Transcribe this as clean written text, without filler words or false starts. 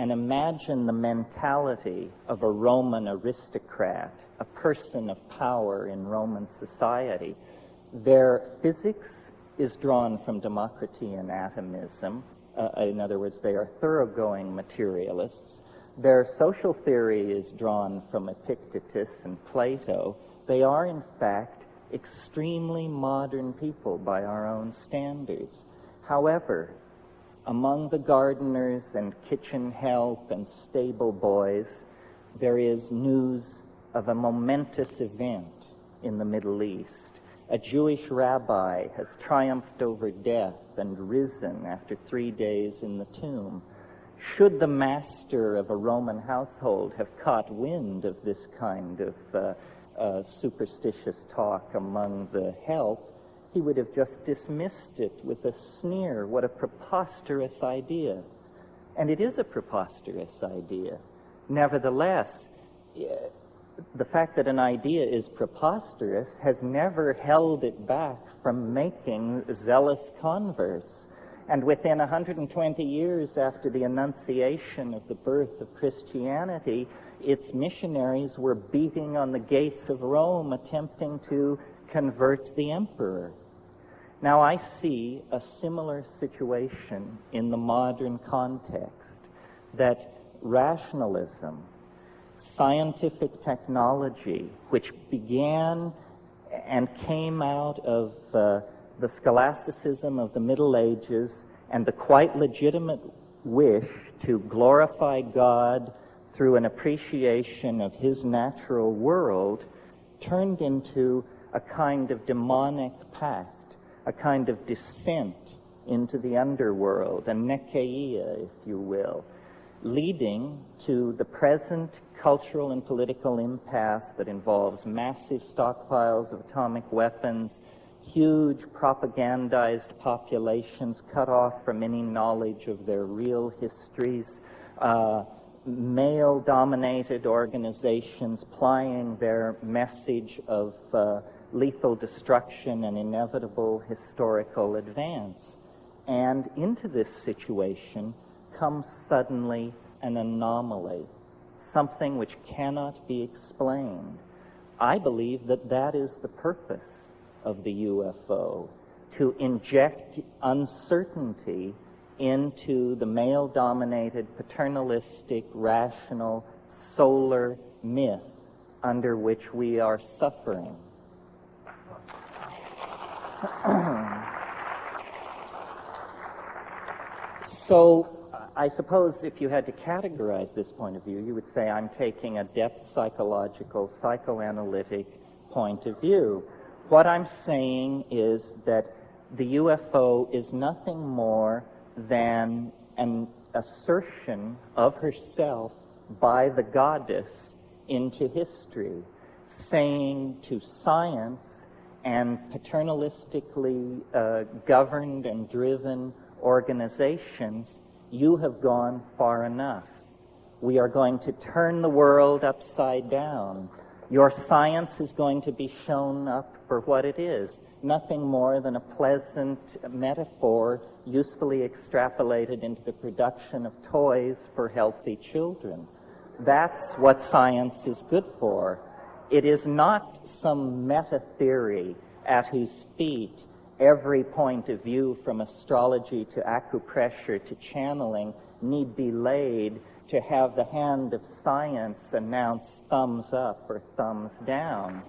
and imagine the mentality of a Roman aristocrat, a person of power in Roman society. Their physics is drawn from democracy and atomism. In other words, they are thoroughgoing materialists. Their social theory is drawn from Epictetus and Plato. They are, in fact, extremely modern people by our own standards. However, among the gardeners and kitchen help and stable boys, there is news of a momentous event in the Middle East. A Jewish rabbi has triumphed over death and risen after 3 days in the tomb. Should the master of a Roman household have caught wind of this kind of superstitious talk among the help, he would have just dismissed it with a sneer. What a preposterous idea. And it is a preposterous idea. Nevertheless, the fact that an idea is preposterous has never held it back from making zealous converts. And within 120 years after the Annunciation of the birth of Christianity, its missionaries were beating on the gates of Rome, attempting to convert the emperor. Now I see a similar situation in the modern context, that rationalism, scientific technology, which began and came out of the scholasticism of the Middle Ages and the quite legitimate wish to glorify God through an appreciation of His natural world, turned into a kind of demonic pact, a kind of descent into the underworld, a nekeia, if you will, leading to the present cultural and political impasse that involves massive stockpiles of atomic weapons, huge propagandized populations cut off from any knowledge of their real histories, male-dominated organizations plying their message of lethal destruction and inevitable historical advance. And into this situation comes suddenly an anomaly, something which cannot be explained. I believe that that is the purpose of the UFO, to inject uncertainty into the male-dominated, paternalistic, rational, solar myth under which we are suffering. So, I suppose if you had to categorize this point of view, you would say I'm taking a depth psychological, psychoanalytic point of view. What I'm saying is that the UFO is nothing more than an assertion of herself by the goddess into history, saying to science and paternalistically governed and driven organizations, you have gone far enough. We are going to turn the world upside down. Your science is going to be shown up for what it is, nothing more than a pleasant metaphor usefully extrapolated into the production of toys for healthy children. That's what science is good for. It is not some meta-theory at whose feet every point of view from astrology to acupressure to channeling need be laid to have the hand of science announce thumbs up or thumbs down.